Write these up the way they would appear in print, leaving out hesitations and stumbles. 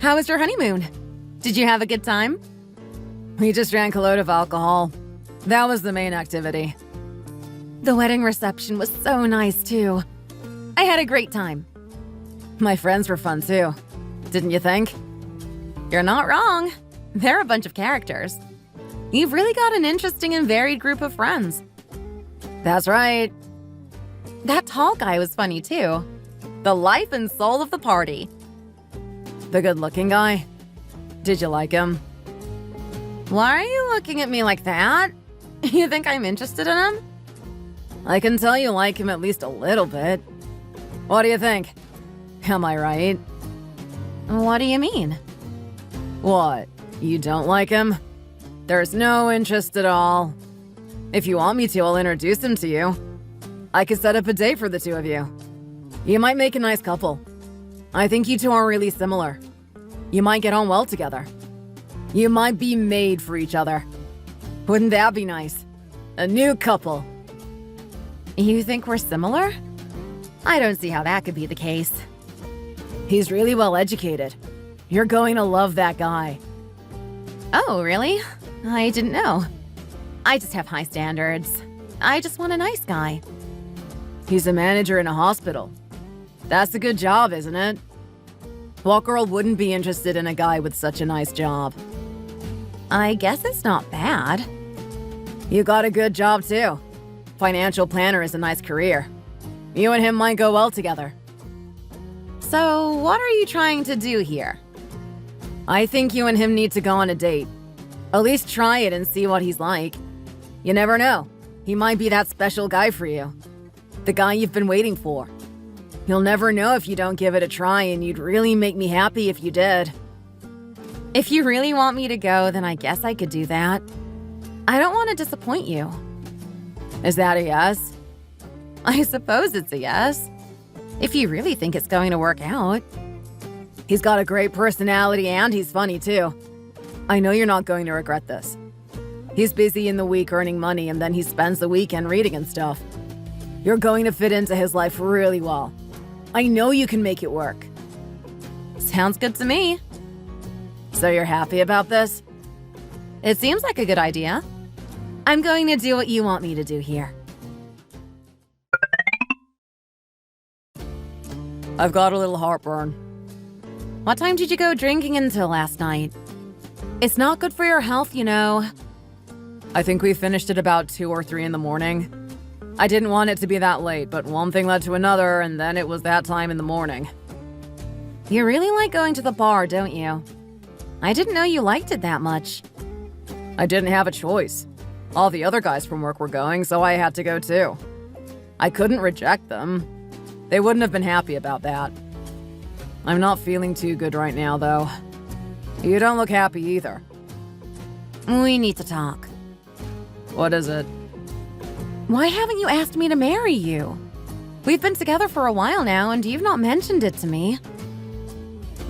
How was your honeymoon? Did you have a good time? We just drank a load of alcohol. That was the main activity. The wedding reception was so nice, too. I had a great time. My friends were fun, too. Didn't you think? You're not wrong. They're a bunch of characters. You've really got an interesting and varied group of friends. That's right. That tall guy was funny, too. The life and soul of the party. The good-looking guy? Did you like him? Why are you looking at me like that? You think I'm interested in him? I can tell you like him at least a little bit. What do you think? Am I right? What do you mean? What? You don't like him? There's no interest at all. If you want me to, I'll introduce him to you. I could set up a date for the two of you. You might make a nice couple. I think you two are really similar. You might get on well together. You might be made for each other. Wouldn't that be nice? A new couple. You think we're similar? I don't see how that could be the case. He's really well educated. You're going to love that guy. Oh, really? I didn't know. I just have high standards. I just want a nice guy. He's a manager in a hospital. That's a good job, isn't it? What girl wouldn't be interested in a guy with such a nice job? I guess it's not bad. You got a good job, too. Financial planner is a nice career. You and him might go well together. So, what are you trying to do here? I think you and him need to go on a date. At least try it and see what he's like. You never know. He might be that special guy for you. The guy you've been waiting for. You'll never know if you don't give it a try, and you'd really make me happy if you did. If you really want me to go, then I guess I could do that. I don't want to disappoint you. Is that a yes? I suppose it's a yes. If you really think it's going to work out. He's got a great personality and he's funny too. I know you're not going to regret this. He's busy in the week earning money and then he spends the weekend reading and stuff. You're going to fit into his life really well. I know you can make it work. Sounds good to me. So you're happy about this? It seems like a good idea. I'm going to do what you want me to do here. I've got a little heartburn. What time did you go drinking until last night? It's not good for your health, you know. I think we finished at about 2 or 3 in the morning. I didn't want it to be that late, but one thing led to another, and then it was that time in the morning. You really like going to the bar, don't you? I didn't know you liked it that much. I didn't have a choice. All the other guys from work were going, so I had to go too. I couldn't reject them. They wouldn't have been happy about that. I'm not feeling too good right now, though. You don't look happy either. We need to talk. What is it? Why haven't you asked me to marry you? We've been together for a while now, and you've not mentioned it to me.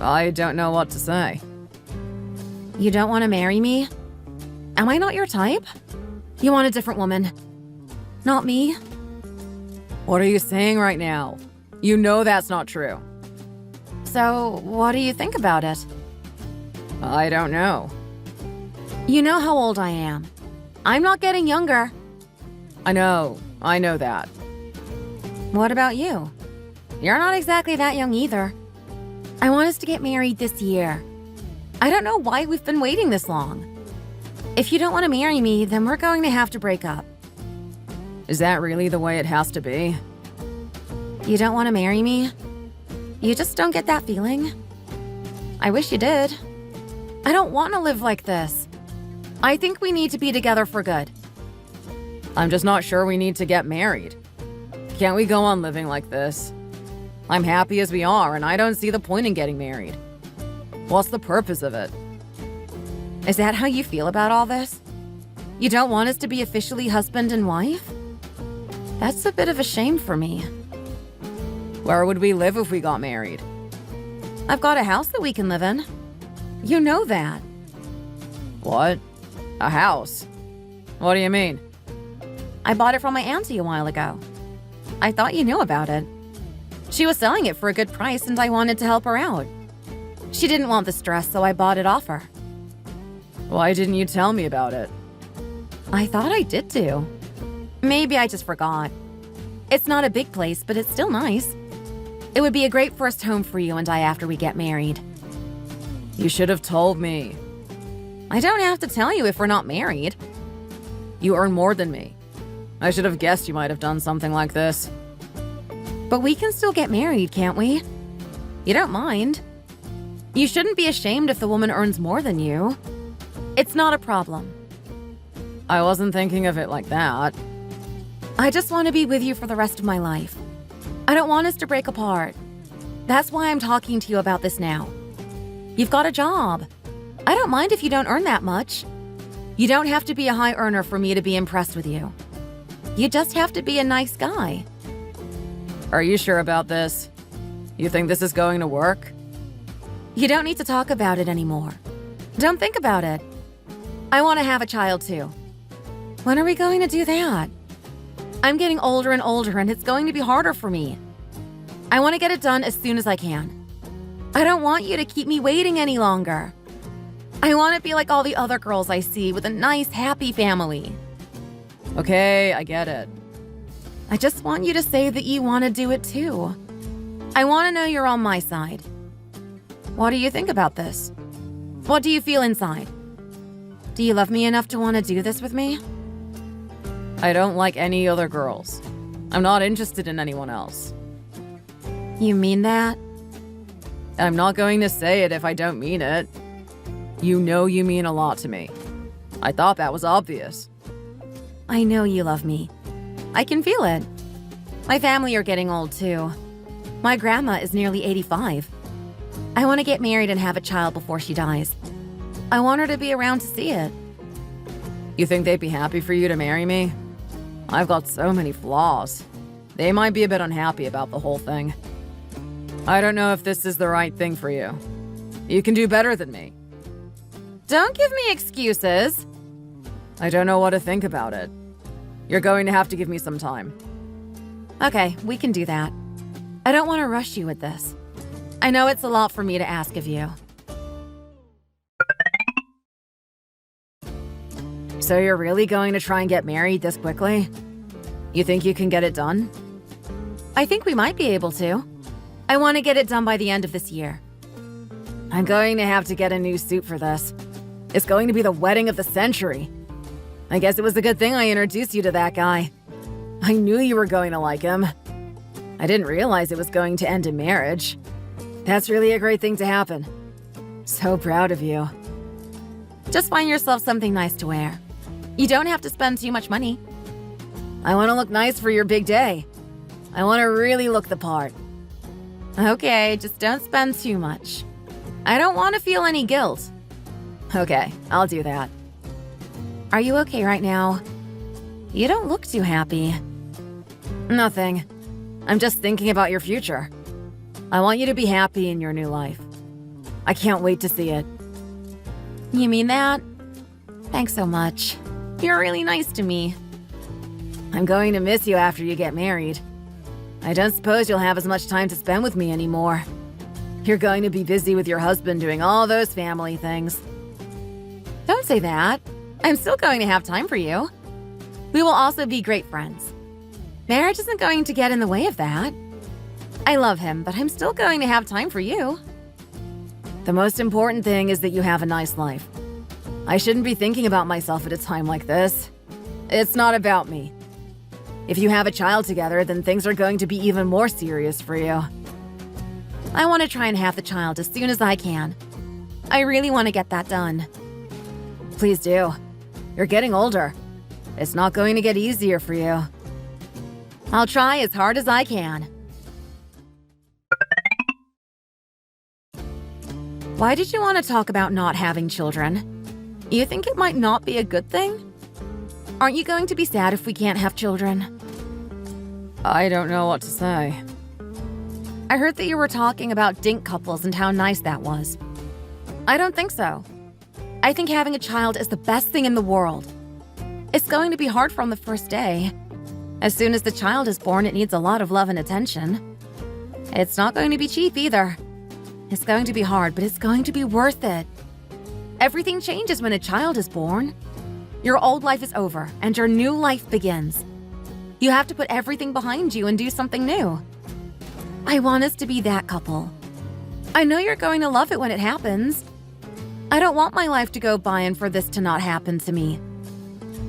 I don't know what to say. You don't want to marry me? Am I not your type? You want a different woman. Not me. What are you saying right now? You know that's not true. So, what do you think about it? I don't know. You know how old I am. I'm not getting younger. I know that. What about you? You're not exactly that young either. I want us to get married this year. I don't know why we've been waiting this long. If you don't want to marry me, then we're going to have to break up. Is that really the way it has to be? You don't want to marry me? You just don't get that feeling? I wish you did. I don't want to live like this. I think we need to be together for good. I'm just not sure we need to get married. Can't we go on living like this? I'm happy as we are, and I don't see the point in getting married. What's the purpose of it? Is that how you feel about all this? You don't want us to be officially husband and wife? That's a bit of a shame for me. Where would we live if we got married? I've got a house that we can live in. You know that. What? A house? What do you mean? I bought it from my auntie a while ago. I thought you knew about it. She was selling it for a good price and I wanted to help her out. She didn't want the stress, so I bought it off her. Why didn't you tell me about it? I thought I did too. Maybe I just forgot. It's not a big place, but it's still nice. It would be a great first home for you and I after we get married. You should have told me. I don't have to tell you if we're not married. You earn more than me. I should have guessed you might have done something like this. But we can still get married, can't we? You don't mind. You shouldn't be ashamed if the woman earns more than you. It's not a problem. I wasn't thinking of it like that. I just want to be with you for the rest of my life. I don't want us to break apart. That's why I'm talking to you about this now. You've got a job. I don't mind if you don't earn that much. You don't have to be a high earner for me to be impressed with you. You just have to be a nice guy. Are you sure about this? You think this is going to work? You don't need to talk about it anymore. Don't think about it. I want to have a child too. When are we going to do that? I'm getting older and older and it's going to be harder for me. I want to get it done as soon as I can. I don't want you to keep me waiting any longer. I want to be like all the other girls I see with a nice, happy family. Okay, I get it. I just want you to say that you want to do it too. I want to know you're on my side. What do you think about this? What do you feel inside? Do you love me enough to want to do this with me? I don't like any other girls. I'm not interested in anyone else. You mean that? I'm not going to say it if I don't mean it. You know you mean a lot to me. I thought that was obvious. I know you love me. I can feel it. My family are getting old too. My grandma is nearly 85. I want to get married and have a child before she dies. I want her to be around to see it. You think they'd be happy for you to marry me? I've got so many flaws. They might be a bit unhappy about the whole thing. I don't know if this is the right thing for you. You can do better than me. Don't give me excuses. I don't know what to think about it. You're going to have to give me some time. Okay, we can do that. I don't want to rush you with this. I know it's a lot for me to ask of you. So you're really going to try and get married this quickly? You think you can get it done? I think we might be able to. I want to get it done by the end of this year. I'm going to have to get a new suit for this. It's going to be the wedding of the century. I guess it was a good thing I introduced you to that guy. I knew you were going to like him. I didn't realize it was going to end in marriage. That's really a great thing to happen. So proud of you. Just find yourself something nice to wear. You don't have to spend too much money. I want to look nice for your big day. I want to really look the part. Okay, just don't spend too much. I don't want to feel any guilt. Okay, I'll do that. Are you okay right now? You don't look too happy. Nothing. I'm just thinking about your future. I want you to be happy in your new life. I can't wait to see it. You mean that? Thanks so much. You're really nice to me. I'm going to miss you after you get married. I don't suppose you'll have as much time to spend with me anymore. You're going to be busy with your husband doing all those family things. Don't say that. I'm still going to have time for you. We will also be great friends. Marriage isn't going to get in the way of that. I love him, but I'm still going to have time for you. The most important thing is that you have a nice life. I shouldn't be thinking about myself at a time like this. It's not about me. If you have a child together, then things are going to be even more serious for you. I want to try and have the child as soon as I can. I really want to get that done. Please do. You're getting older. It's not going to get easier for you. I'll try as hard as I can. Why did you want to talk about not having children? You think it might not be a good thing? Aren't you going to be sad if we can't have children? I don't know what to say. I heard that you were talking about dink couples and how nice that was. I don't think so. I think having a child is the best thing in the world. It's going to be hard from the first day. As soon as the child is born, it needs a lot of love and attention. It's not going to be cheap either. It's going to be hard, but it's going to be worth it. Everything changes when a child is born. Your old life is over, and your new life begins. You have to put everything behind you and do something new. I want us to be that couple. I know you're going to love it when it happens. I don't want my life to go by and for this to not happen to me.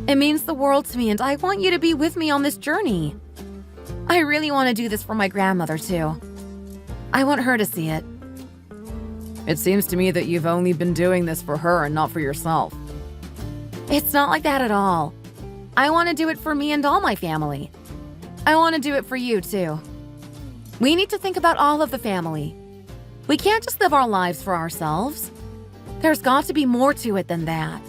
It means the world to me, and I want you to be with me on this journey. I really want to do this for my grandmother, too. I want her to see it. It seems to me that you've only been doing this for her and not for yourself. It's not like that at all. I want to do it for me and all my family. I want to do it for you, too. We need to think about all of the family. We can't just live our lives for ourselves. There's got to be more to it than that.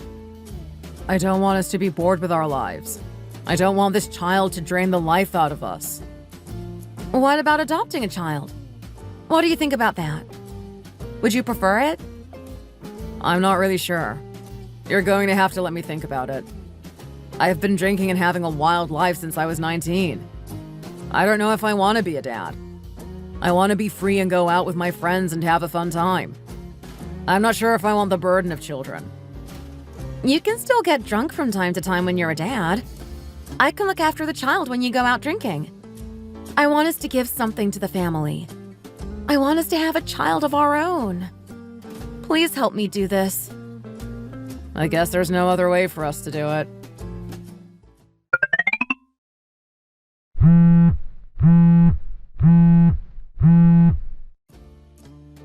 I don't want us to be bored with our lives. I don't want this child to drain the life out of us. What about adopting a child? What do you think about that? Would you prefer it? I'm not really sure. You're going to have to let me think about it. I have been drinking and having a wild life since I was 19. I don't know if I want to be a dad. I want to be free and go out with my friends and have a fun time. I'm not sure if I want the burden of children. You can still get drunk from time to time when you're a dad. I can look after the child when you go out drinking. I want us to give something to the family. I want us to have a child of our own. Please help me do this. I guess there's no other way for us to do it.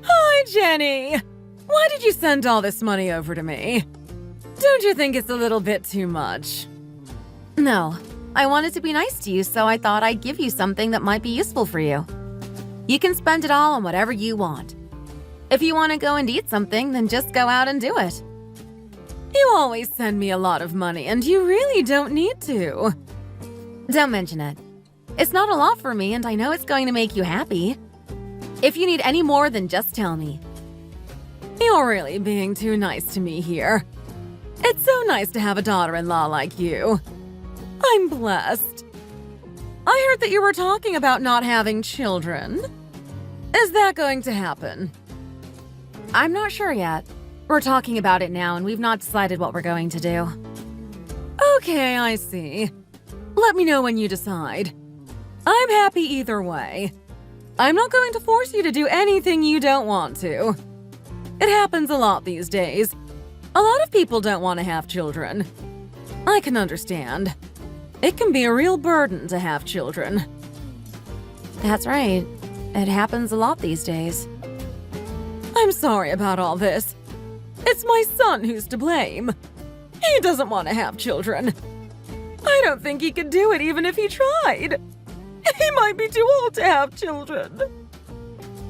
Hi, Jenny. Why did you send all this money over to me? Don't you think it's a little bit too much? No, I wanted to be nice to you, so I thought I'd give you something that might be useful for you. You can spend it all on whatever you want. If you want to go and eat something, then just go out and do it. You always send me a lot of money, and you really don't need to. Don't mention it. It's not a lot for me, and I know it's going to make you happy. If you need any more, then just tell me. You're really being too nice to me here. It's so nice to have a daughter-in-law like you. I'm blessed. I heard that you were talking about not having children. Is that going to happen? I'm not sure yet. We're talking about it now, and we've not decided what we're going to do. Okay, I see. Let me know when you decide. I'm happy either way. I'm not going to force you to do anything you don't want to. It happens a lot these days. A lot of people don't want to have children. I can understand. It can be a real burden to have children. That's right. It happens a lot these days. I'm sorry about all this. It's my son who's to blame. He doesn't want to have children. I don't think he could do it even if he tried. He might be too old to have children.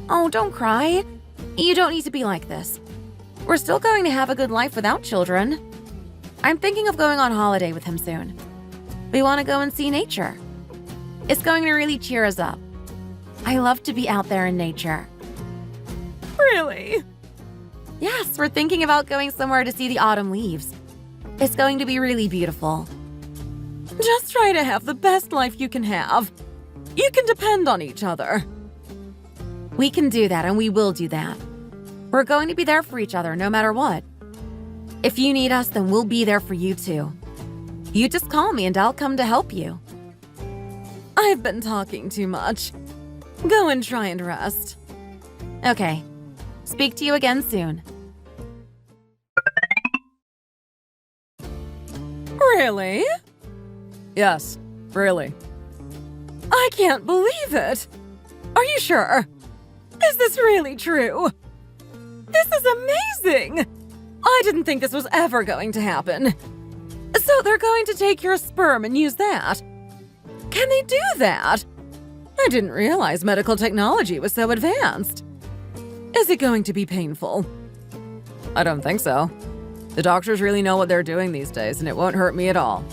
Oh, don't cry. You don't need to be like this. We're still going to have a good life without children. I'm thinking of going on holiday with him soon. We want to go and see nature. It's going to really cheer us up. I love to be out there in nature. Really? Yes, we're thinking about going somewhere to see the autumn leaves. It's going to be really beautiful. Just try to have the best life you can have. You can depend on each other. We can do that, and we will do that. We're going to be there for each other no matter what. If you need us, then we'll be there for you too. You just call me and I'll come to help you. I've been talking too much. Go and try and rest. Okay. Speak to you again soon. Really? Yes, really. I can't believe it. Are you sure? Is this really true? This is amazing. I didn't think this was ever going to happen. So they're going to take your sperm and use that. Can they do that? I didn't realize medical technology was so advanced. Is it going to be painful? I don't think so. The doctors really know what they're doing these days, and it won't hurt me at all.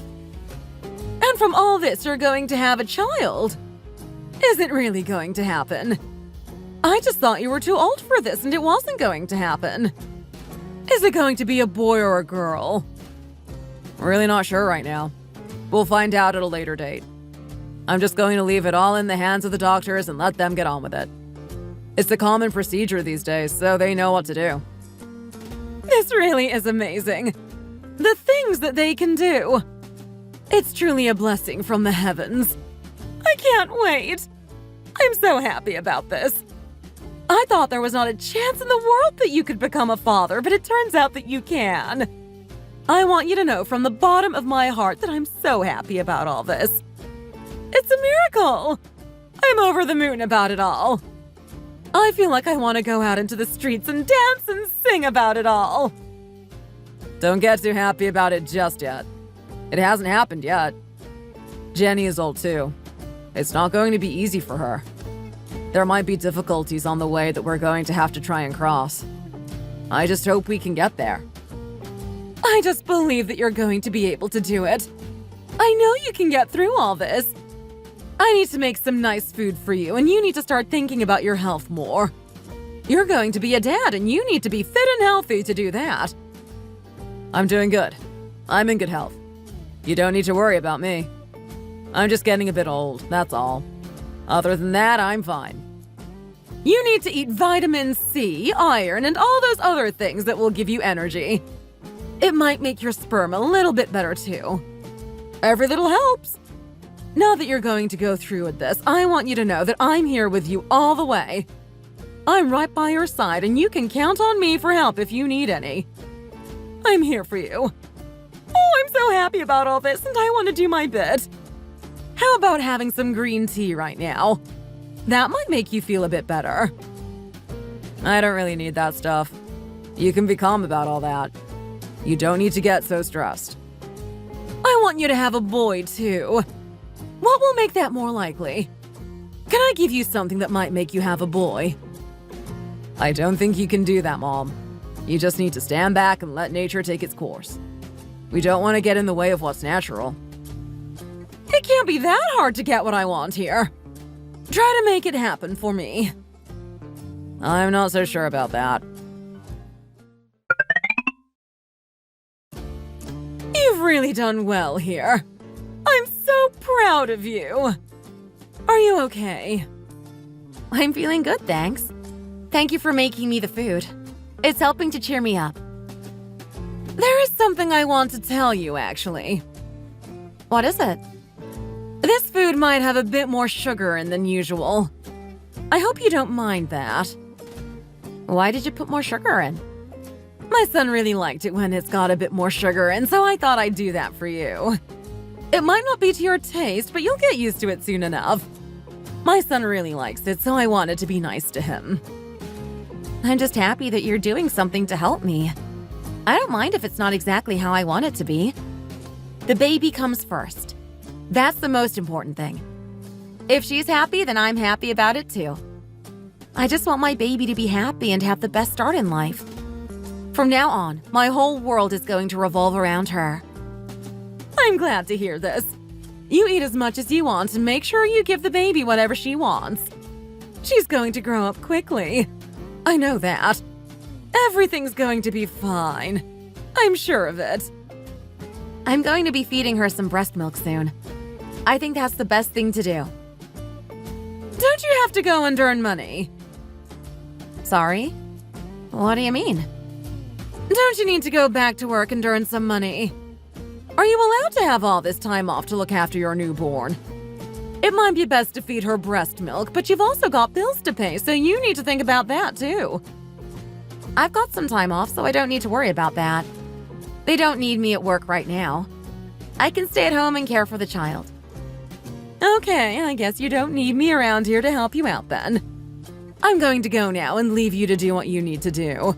And from all this, you're going to have a child. Is it really going to happen? I just thought you were too old for this and it wasn't going to happen. Is it going to be a boy or a girl? Really not sure right now. We'll find out at a later date. I'm just going to leave it all in the hands of the doctors and let them get on with it. It's the common procedure these days, so they know what to do. This really is amazing. The things that they can do. It's truly a blessing from the heavens. I can't wait. I'm so happy about this. I thought there was not a chance in the world that you could become a father, but it turns out that you can. I want you to know from the bottom of my heart that I'm so happy about all this. It's a miracle. I'm over the moon about it all. I feel like I want to go out into the streets and dance and sing about it all. Don't get too happy about it just yet. It hasn't happened yet. Jenny is old too. It's not going to be easy for her. There might be difficulties on the way that we're going to have to try and cross. I just hope we can get there. I just believe that you're going to be able to do it. I know you can get through all this. I need to make some nice food for you, and you need to start thinking about your health more. You're going to be a dad, and you need to be fit and healthy to do that. I'm doing good. I'm in good health. You don't need to worry about me. I'm just getting a bit old, that's all. Other than that, I'm fine. You need to eat vitamin C, iron, and all those other things that will give you energy. It might make your sperm a little bit better too. Every little helps. Now that you're going to go through with this, I want you to know that I'm here with you all the way. I'm right by your side, and you can count on me for help if you need any. I'm here for you. Oh, I'm so happy about all this, and I want to do my bit. How about having some green tea right now? That might make you feel a bit better. I don't really need that stuff. You can be calm about all that. You don't need to get so stressed. I want you to have a boy, too. What will make that more likely? Can I give you something that might make you have a boy? I don't think you can do that, Mom. You just need to stand back and let nature take its course. We don't want to get in the way of what's natural. It can't be that hard to get what I want here. Try to make it happen for me. I'm not so sure about that. You've really done well here. I'm so proud of you. Are you okay? I'm feeling good, thanks. Thank you for making me the food. It's helping to cheer me up. There is something I want to tell you, actually. What is it? This food might have a bit more sugar in than usual. I hope you don't mind that. Why did you put more sugar in? My son really liked it when it's got a bit more sugar in, so I thought I'd do that for you. It might not be to your taste, but you'll get used to it soon enough. My son really likes it, so I wanted to be nice to him. I'm just happy that you're doing something to help me. I don't mind if it's not exactly how I want it to be. The baby comes first. That's the most important thing. If she's happy, then I'm happy about it too. I just want my baby to be happy and have the best start in life. From now on, my whole world is going to revolve around her. I'm glad to hear this. You eat as much as you want and make sure you give the baby whatever she wants. She's going to grow up quickly. I know that. Everything's going to be fine. I'm sure of it. I'm going to be feeding her some breast milk soon. I think that's the best thing to do. Don't you have to go and earn money? Sorry? What do you mean? Don't you need to go back to work and earn some money? Are you allowed to have all this time off to look after your newborn? It might be best to feed her breast milk, but you've also got bills to pay, so you need to think about that too. I've got some time off, so I don't need to worry about that. They don't need me at work right now. I can stay at home and care for the child. Okay, I guess you don't need me around here to help you out then. I'm going to go now and leave you to do what you need to do.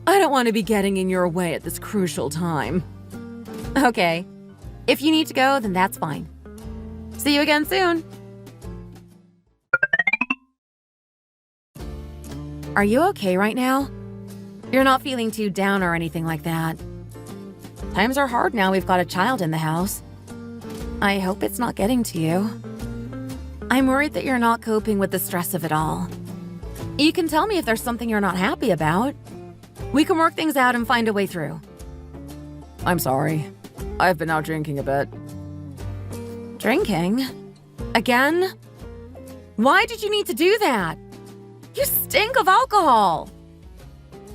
I don't want to be getting in your way at this crucial time. Okay. If you need to go, then that's fine. See you again soon. Are you okay right now? You're not feeling too down or anything like that. Times are hard now we've got a child in the house. I hope it's not getting to you. I'm worried that you're not coping with the stress of it all. You can tell me if there's something you're not happy about. We can work things out and find a way through. I'm sorry. I've been out drinking a bit. Drinking? Again? Why did you need to do that? You stink of alcohol!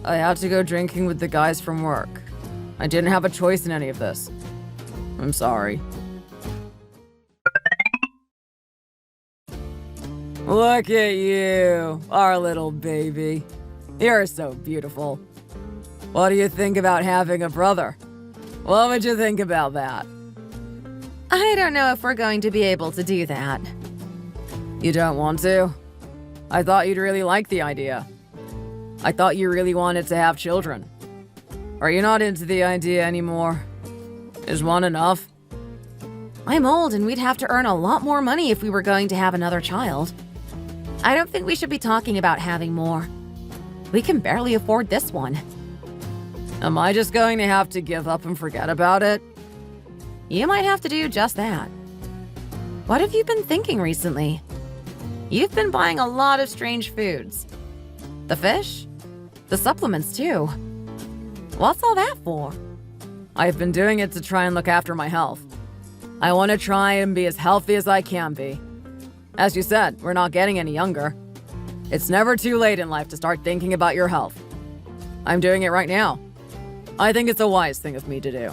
I had to go drinking with the guys from work. I didn't have a choice in any of this. I'm sorry. Look at you, our little baby. You're so beautiful. What do you think about having a brother? What would you think about that? I don't know if we're going to be able to do that. You don't want to? I thought you'd really like the idea. I thought you really wanted to have children. Are you not into the idea anymore? Is one enough? I'm old and we'd have to earn a lot more money if we were going to have another child. I don't think we should be talking about having more. We can barely afford this one. Am I just going to have to give up and forget about it? You might have to do just that. What have you been thinking recently? You've been buying a lot of strange foods. The fish? The supplements too. What's all that for? I've been doing it to try and look after my health. I want to try and be as healthy as I can be. As you said, we're not getting any younger. It's never too late in life to start thinking about your health. I'm doing it right now. I think it's a wise thing of me to do.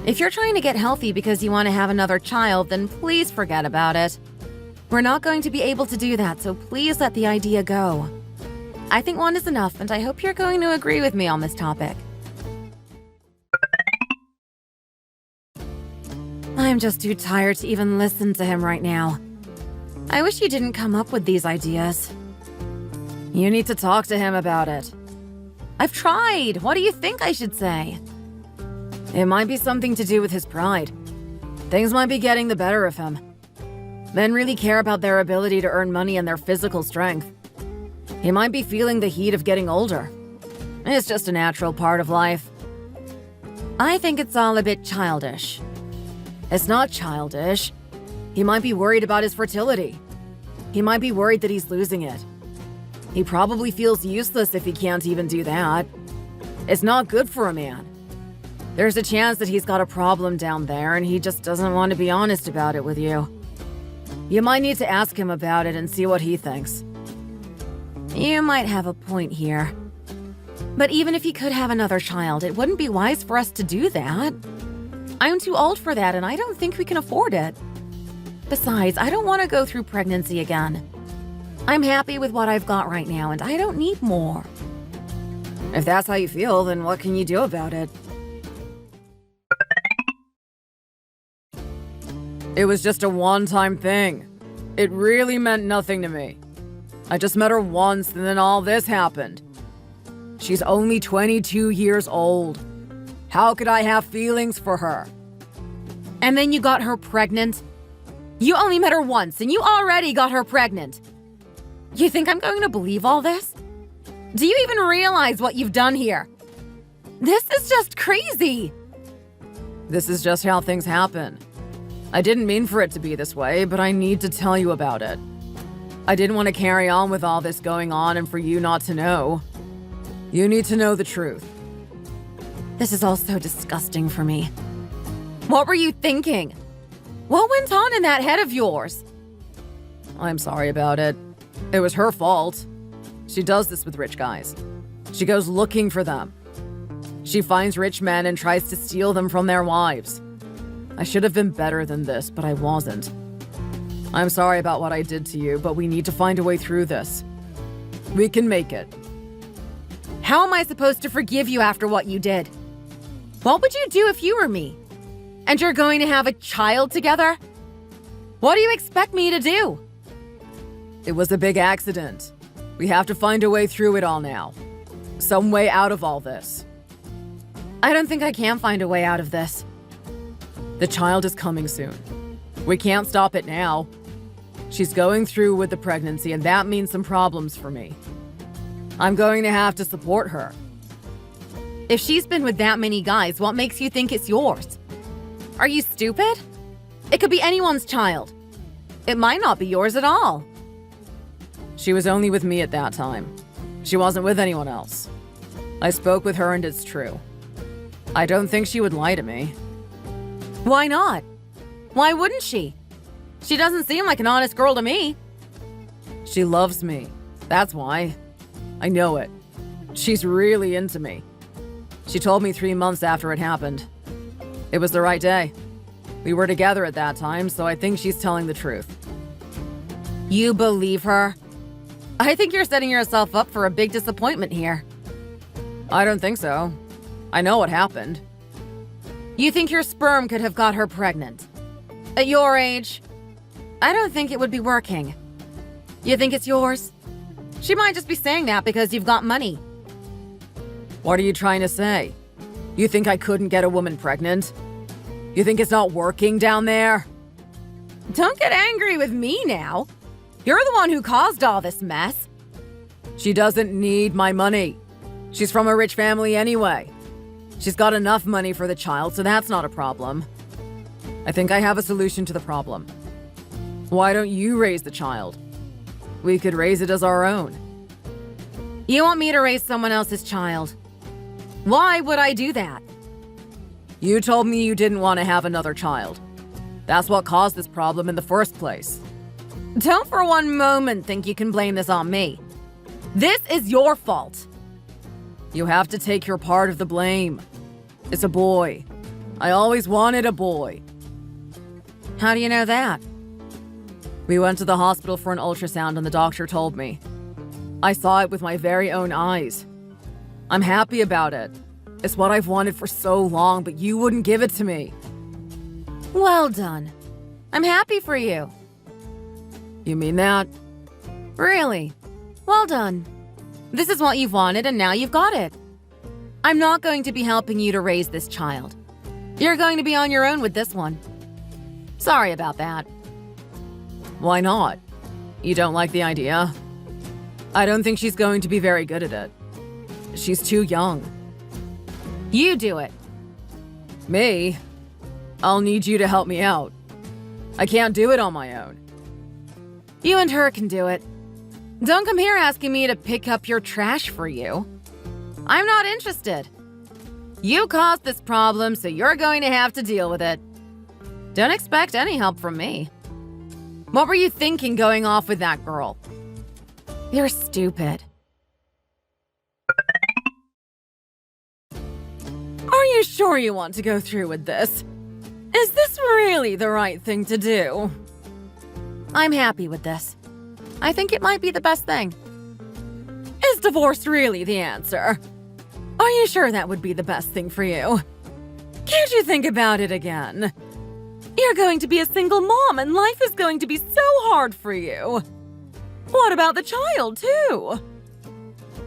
If you're trying to get healthy because you want to have another child, then please forget about it. We're not going to be able to do that, so please let the idea go. I think one is enough, and I hope you're going to agree with me on this topic. I'm just too tired to even listen to him right now. I wish you didn't come up with these ideas. You need to talk to him about it. I've tried. What do you think I should say? It might be something to do with his pride. Things might be getting the better of him. Men really care about their ability to earn money and their physical strength. He might be feeling the heat of getting older. It's just a natural part of life. I think it's all a bit childish. It's not childish. He might be worried about his fertility. He might be worried that he's losing it. He probably feels useless if he can't even do that. It's not good for a man. There's a chance that he's got a problem down there and he just doesn't want to be honest about it with you. You might need to ask him about it and see what he thinks. You might have a point here. But even if he could have another child, it wouldn't be wise for us to do that. I'm too old for that and I don't think we can afford it. Besides, I don't want to go through pregnancy again. I'm happy with what I've got right now and I don't need more. If that's how you feel, then what can you do about it? It was just a one-time thing. It really meant nothing to me. I just met her once and then all this happened. She's only 22 years old. How could I have feelings for her? And then you got her pregnant? You only met her once and you already got her pregnant. You think I'm going to believe all this? Do you even realize what you've done here? This is just crazy. This is just how things happen. I didn't mean for it to be this way, but I need to tell you about it. I didn't want to carry on with all this going on and for you not to know. You need to know the truth. This is all so disgusting for me. What were you thinking? What went on in that head of yours? I'm sorry about it. It was her fault. She does this with rich guys. She goes looking for them. She finds rich men and tries to steal them from their wives. I should have been better than this, but I wasn't. I'm sorry about what I did to you, but we need to find a way through this. We can make it. How am I supposed to forgive you after what you did? What would you do if you were me? And you're going to have a child together? What do you expect me to do? It was a big accident. We have to find a way through it all now. Some way out of all this. I don't think I can find a way out of this. The child is coming soon. We can't stop it now. She's going through with the pregnancy, and that means some problems for me. I'm going to have to support her. If she's been with that many guys, what makes you think it's yours? Are you stupid? It could be anyone's child. It might not be yours at all. She was only with me at that time. She wasn't with anyone else. I spoke with her and it's true. I don't think she would lie to me. Why not? Why wouldn't she? She doesn't seem like an honest girl to me. She loves me. That's why. I know it. She's really into me. She told me 3 months after it happened. It was the right day. We were together at that time, so I think she's telling the truth. You believe her? I think you're setting yourself up for a big disappointment here. I don't think so. I know what happened. You think your sperm could have got her pregnant? At your age? I don't think it would be working. You think it's yours? She might just be saying that because you've got money. What are you trying to say? You think I couldn't get a woman pregnant? You think it's not working down there? Don't get angry with me now. You're the one who caused all this mess. She doesn't need my money. She's from a rich family anyway. She's got enough money for the child, so that's not a problem. I think I have a solution to the problem. Why don't you raise the child? We could raise it as our own. You want me to raise someone else's child? Why would I do that? You told me you didn't want to have another child. That's what caused this problem in the first place. Don't for one moment think you can blame this on me. This is your fault. You have to take your part of the blame. It's a boy. I always wanted a boy. How do you know that? We went to the hospital for an ultrasound and the doctor told me. I saw it with my very own eyes. I'm happy about it. It's what I've wanted for so long, but you wouldn't give it to me. Well done. I'm happy for you. You mean that? Really? Well done. This is what you've wanted and now you've got it. I'm not going to be helping you to raise this child. You're going to be on your own with this one. Sorry about that. Why not? You don't like the idea? I don't think she's going to be very good at it. She's too young. You do it. Me? I'll need you to help me out. I can't do it on my own. You and her can do it. Don't come here asking me to pick up your trash for you. I'm not interested. You caused this problem, so you're going to have to deal with it. Don't expect any help from me. What were you thinking going off with that girl? You're stupid. Are you sure you want to go through with this? Is this really the right thing to do? I'm happy with this. I think it might be the best thing. Is divorce really the answer? Are you sure that would be the best thing for you? Can't you think about it again? You're going to be a single mom and life is going to be so hard for you. What about the child, too?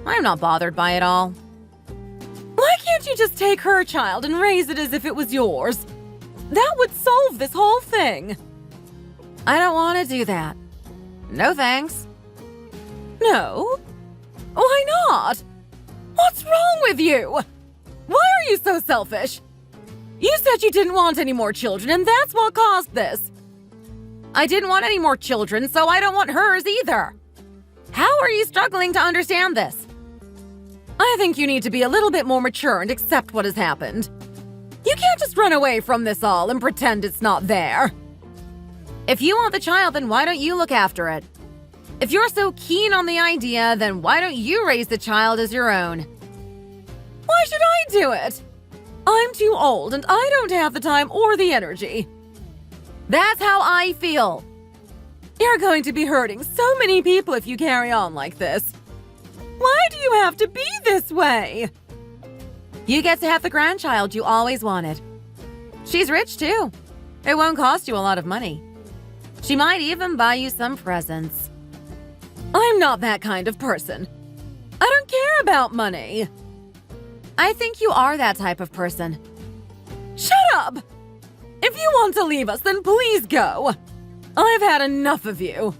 I'm not bothered by it all. Why can't you just take her child and raise it as if it was yours? That would solve this whole thing. I don't want to do that. No thanks. No? Why not? What's wrong with you? Why are you so selfish? You said you didn't want any more children, and that's what caused this. I didn't want any more children, so I don't want hers either. How are you struggling to understand this? I think you need to be a little bit more mature and accept what has happened. You can't just run away from this all and pretend it's not there. If you want the child, then why don't you look after it? If you're so keen on the idea, then why don't you raise the child as your own? Why should I do it? I'm too old and I don't have the time or the energy. That's how I feel. You're going to be hurting so many people if you carry on like this. Why do you have to be this way? You get to have the grandchild you always wanted. She's rich too. It won't cost you a lot of money. She might even buy you some presents. I'm not that kind of person. I don't care about money. I think you are that type of person. Shut up! If you want to leave us, then please go. I've had enough of you.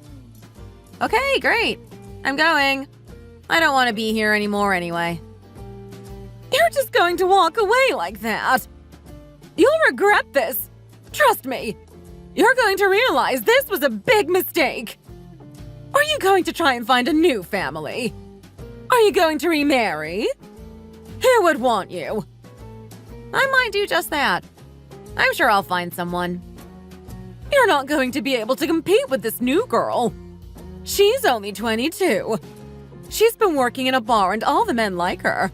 Okay, great. I'm going. I don't want to be here anymore anyway. You're just going to walk away like that. You'll regret this. Trust me. You're going to realize this was a big mistake. Are you going to try and find a new family? Are you going to remarry? Who would want you? I might do just that. I'm sure I'll find someone. You're not going to be able to compete with this new girl. She's only 22. She's been working in a bar and all the men like her.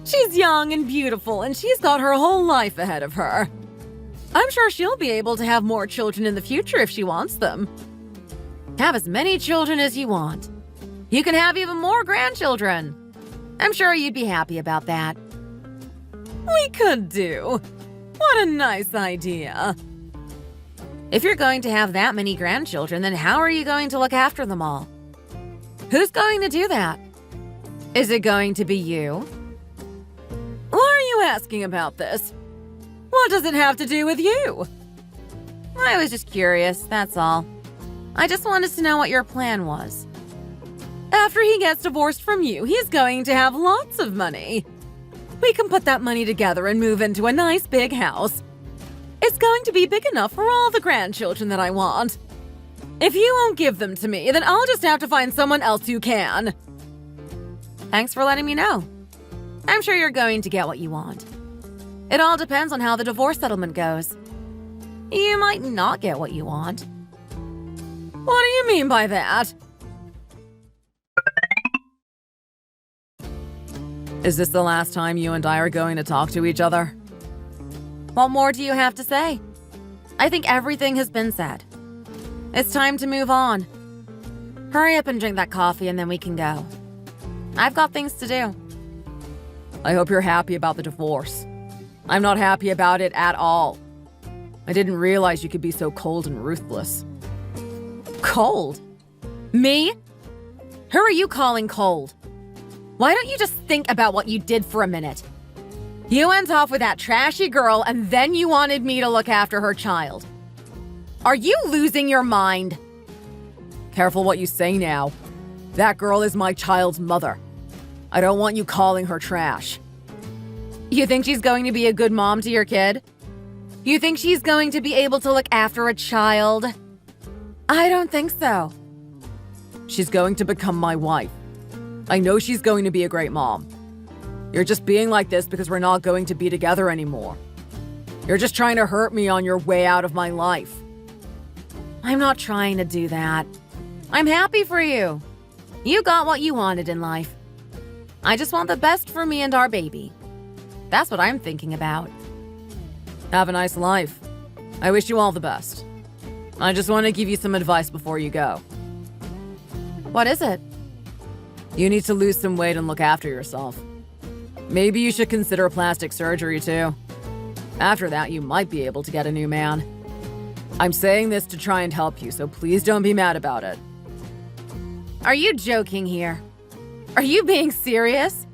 She's young and beautiful and she's got her whole life ahead of her. I'm sure she'll be able to have more children in the future if she wants them. Have as many children as you want. You can have even more grandchildren. I'm sure you'd be happy about that. We could do. What a nice idea. If you're going to have that many grandchildren, then how are you going to look after them all? Who's going to do that? Is it going to be you? Why are you asking about this? What does it have to do with you? I was just curious, that's all. I just wanted to know what your plan was. After he gets divorced from you, he's going to have lots of money. We can put that money together and move into a nice big house. It's going to be big enough for all the grandchildren that I want. If you won't give them to me, then I'll just have to find someone else who can. Thanks for letting me know. I'm sure you're going to get what you want. It all depends on how the divorce settlement goes. You might not get what you want. What do you mean by that? Is this the last time you and I are going to talk to each other? What more do you have to say? I think everything has been said. It's time to move on. Hurry up and drink that coffee and then we can go. I've got things to do. I hope you're happy about the divorce. I'm not happy about it at all. I didn't realize you could be so cold and ruthless. Cold? Me? Who are you calling cold? Why don't you just think about what you did for a minute? You went off with that trashy girl and then you wanted me to look after her child. Are you losing your mind? Careful what you say now. That girl is my child's mother. I don't want you calling her trash. You think she's going to be a good mom to your kid? You think she's going to be able to look after a child? I don't think so. She's going to become my wife. I know she's going to be a great mom. You're just being like this because we're not going to be together anymore. You're just trying to hurt me on your way out of my life. I'm not trying to do that. I'm happy for you. You got what you wanted in life. I just want the best for me and our baby. That's what I'm thinking about. Have a nice life. I wish you all the best. I just want to give you some advice before you go. What is it? You need to lose some weight and look after yourself. Maybe you should consider plastic surgery too. After that, you might be able to get a new man. I'm saying this to try and help you, so please don't be mad about it. Are you joking here? Are you being serious?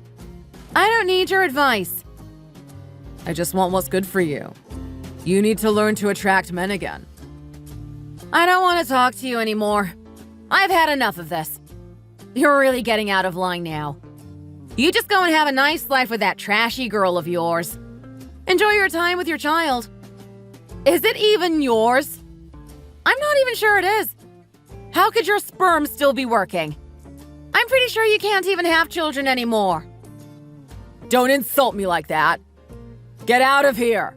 I don't need your advice. I just want what's good for you. You need to learn to attract men again. I don't want to talk to you anymore. I've had enough of this. You're really getting out of line now. You just go and have a nice life with that trashy girl of yours. Enjoy your time with your child. Is it even yours? I'm not even sure it is. How could your sperm still be working? I'm pretty sure you can't even have children anymore. Don't insult me like that. Get out of here.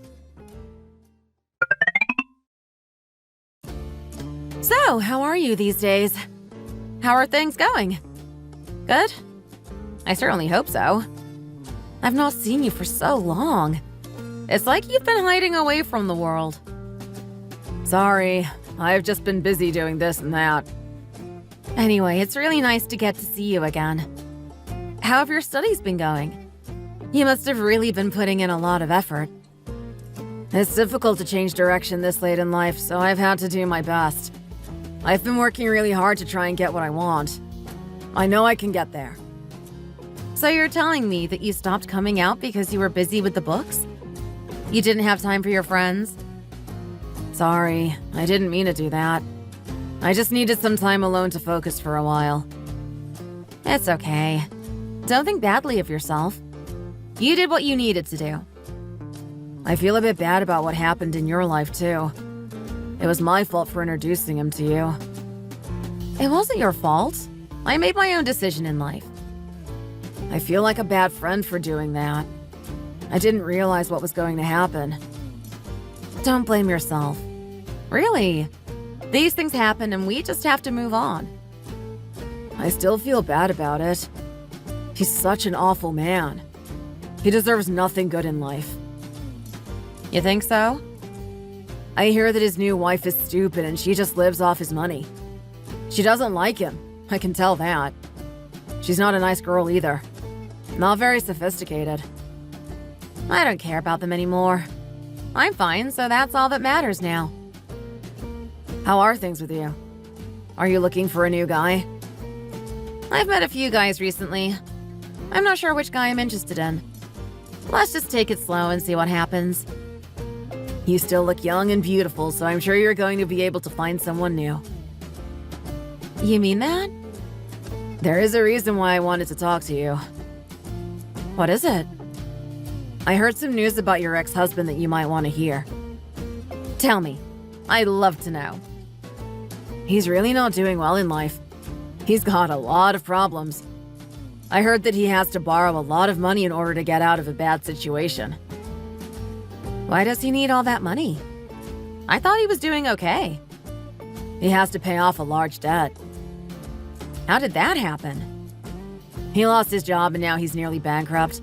So, how are you these days? How are things going? Good? I certainly hope so. I've not seen you for so long. It's like you've been hiding away from the world. Sorry, I've just been busy doing this and that. Anyway, it's really nice to get to see you again. How have your studies been going? You must have really been putting in a lot of effort. It's difficult to change direction this late in life, so I've had to do my best. I've been working really hard to try and get what I want. I know I can get there. So you're telling me that you stopped coming out because you were busy with the books? You didn't have time for your friends? Sorry, I didn't mean to do that. I just needed some time alone to focus for a while. It's okay. Don't think badly of yourself. You did what you needed to do. I feel a bit bad about what happened in your life, too. It was my fault for introducing him to you. It wasn't your fault. I made my own decision in life. I feel like a bad friend for doing that. I didn't realize what was going to happen. Don't blame yourself. Really. These things happen and we just have to move on. I still feel bad about it. He's such an awful man. He deserves nothing good in life. You think so? I hear that his new wife is stupid and she just lives off his money. She doesn't like him, I can tell that. She's not a nice girl either. Not very sophisticated. I don't care about them anymore. I'm fine, so that's all that matters now. How are things with you? Are you looking for a new guy? I've met a few guys recently. I'm not sure which guy I'm interested in. Let's just take it slow and see what happens. You still look young and beautiful, so I'm sure you're going to be able to find someone new. You mean that? There is a reason why I wanted to talk to you. What is it? I heard some news about your ex-husband that you might want to hear. Tell me. I'd love to know. He's really not doing well in life. He's got a lot of problems. I heard that he has to borrow a lot of money in order to get out of a bad situation. Why does he need all that money? I thought he was doing okay. He has to pay off a large debt. How did that happen? He lost his job and now he's nearly bankrupt.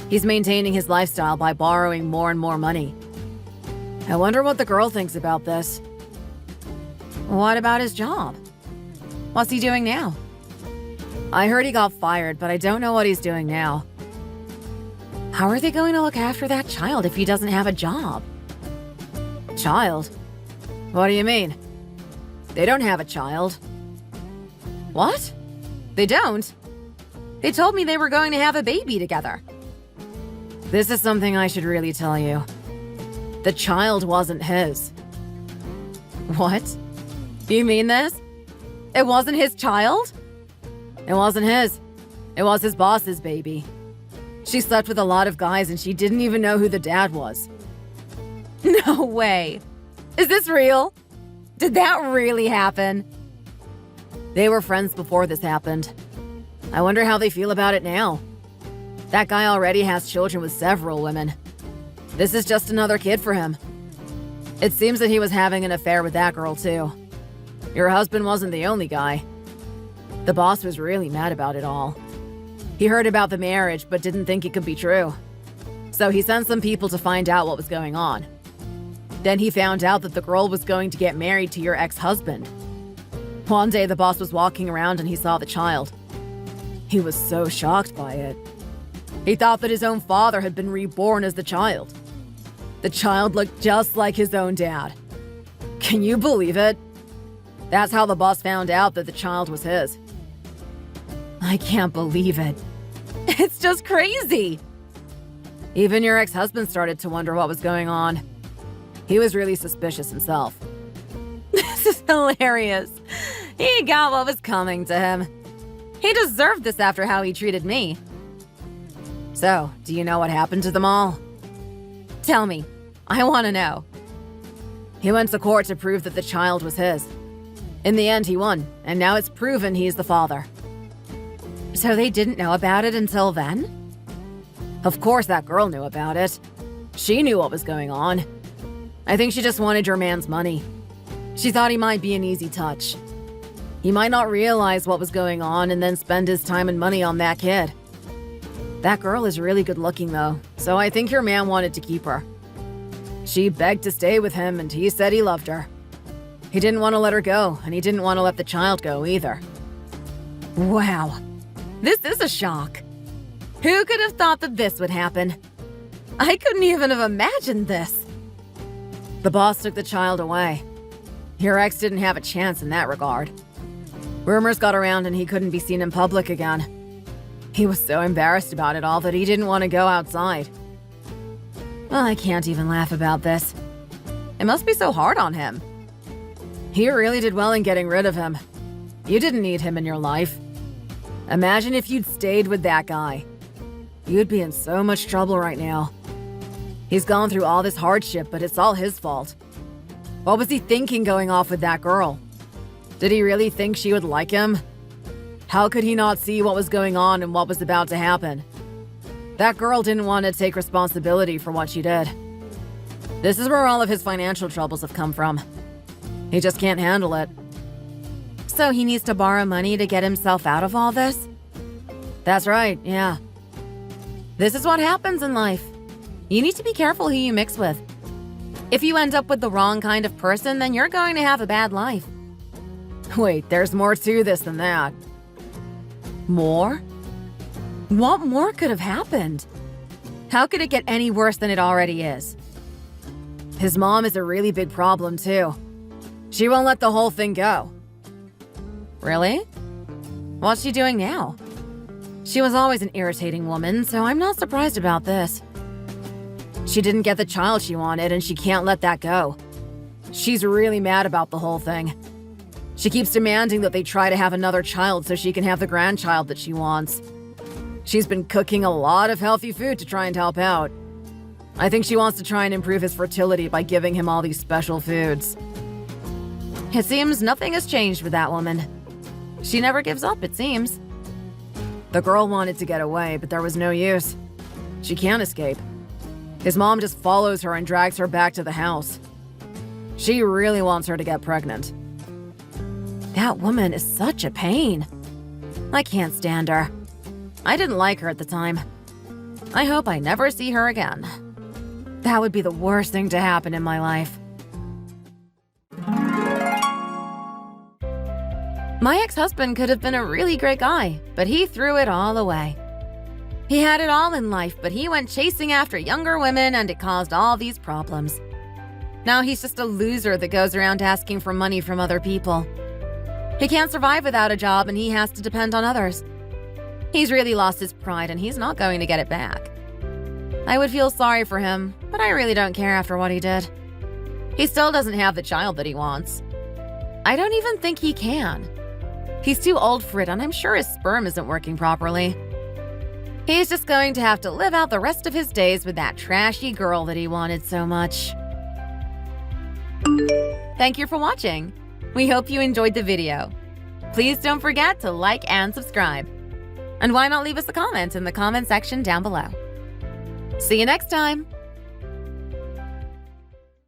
He's maintaining his lifestyle by borrowing more and more money. I wonder what the girl thinks about this. What about his job? What's he doing now? I heard he got fired, but I don't know what he's doing now. How are they going to look after that child if he doesn't have a job? Child? What do you mean? They don't have a child. What? They don't? They told me they were going to have a baby together. This is something I should really tell you. The child wasn't his. What? You mean this? It wasn't his child? It wasn't his. It was his boss's baby. She slept with a lot of guys and she didn't even know who the dad was. No way. Is this real? Did that really happen? They were friends before this happened. I wonder how they feel about it now. That guy already has children with several women. This is just another kid for him. It seems that he was having an affair with that girl too. Your husband wasn't the only guy. The boss was really mad about it all. He heard about the marriage but didn't think it could be true. So he sent some people to find out what was going on. Then he found out that the girl was going to get married to your ex-husband. One day the boss was walking around and he saw the child. He was so shocked by it. He thought that his own father had been reborn as the child. The child looked just like his own dad. Can you believe it? That's how the boss found out that the child was his. I can't believe it. It's just crazy. Even your ex-husband started to wonder what was going on. He was really suspicious himself. This is hilarious. He got what was coming to him. He deserved this after how he treated me. So, do you know what happened to them all? Tell me. I want to know. He went to court to prove that the child was his. In the end, he won, and now it's proven he's the father. So they didn't know about it until then? Of course that girl knew about it. She knew what was going on. I think she just wanted your man's money. She thought he might be an easy touch. He might not realize what was going on and then spend his time and money on that kid. That girl is really good looking though, so I think your man wanted to keep her. She begged to stay with him and he said he loved her. He didn't want to let her go, and he didn't want to let the child go either. Wow. This is a shock. Who could have thought that this would happen? I couldn't even have imagined this. The boss took the child away. Your ex didn't have a chance in that regard. Rumors got around and he couldn't be seen in public again. He was so embarrassed about it all that he didn't want to go outside. Well, I can't even laugh about this. It must be so hard on him. He really did well in getting rid of him. You didn't need him in your life. Imagine if you'd stayed with that guy. You'd be in so much trouble right now. He's gone through all this hardship, but it's all his fault. What was he thinking going off with that girl? Did he really think she would like him? How could he not see what was going on and what was about to happen? That girl didn't want to take responsibility for what she did. This is where all of his financial troubles have come from. He just can't handle it. So he needs to borrow money to get himself out of all this? That's right, yeah. This is what happens in life. You need to be careful who you mix with. If you end up with the wrong kind of person, then you're going to have a bad life. Wait, there's more to this than that. More? What more could have happened? How could it get any worse than it already is? His mom is a really big problem, too. She won't let the whole thing go. Really? What's she doing now? She was always an irritating woman, so I'm not surprised about this. She didn't get the child she wanted, and she can't let that go. She's really mad about the whole thing. She keeps demanding that they try to have another child so she can have the grandchild that she wants. She's been cooking a lot of healthy food to try and help out. I think she wants to try and improve his fertility by giving him all these special foods. It seems nothing has changed with that woman. She never gives up, it seems. The girl wanted to get away, but there was no use. She can't escape. His mom just follows her and drags her back to the house. She really wants her to get pregnant. That woman is such a pain. I can't stand her. I didn't like her at the time. I hope I never see her again. That would be the worst thing to happen in my life. My ex-husband could have been a really great guy, but he threw it all away. He had it all in life, but he went chasing after younger women and it caused all these problems. Now he's just a loser that goes around asking for money from other people. He can't survive without a job and he has to depend on others. He's really lost his pride and he's not going to get it back. I would feel sorry for him, but I really don't care after what he did. He still doesn't have the child that he wants. I don't even think he can. He's too old for it and I'm sure his sperm isn't working properly. He's just going to have to live out the rest of his days with that trashy girl that he wanted so much. Thank you for watching. We hope you enjoyed the video. Please don't forget to like and subscribe. And why not leave us a comment in the comment section down below. See you next time!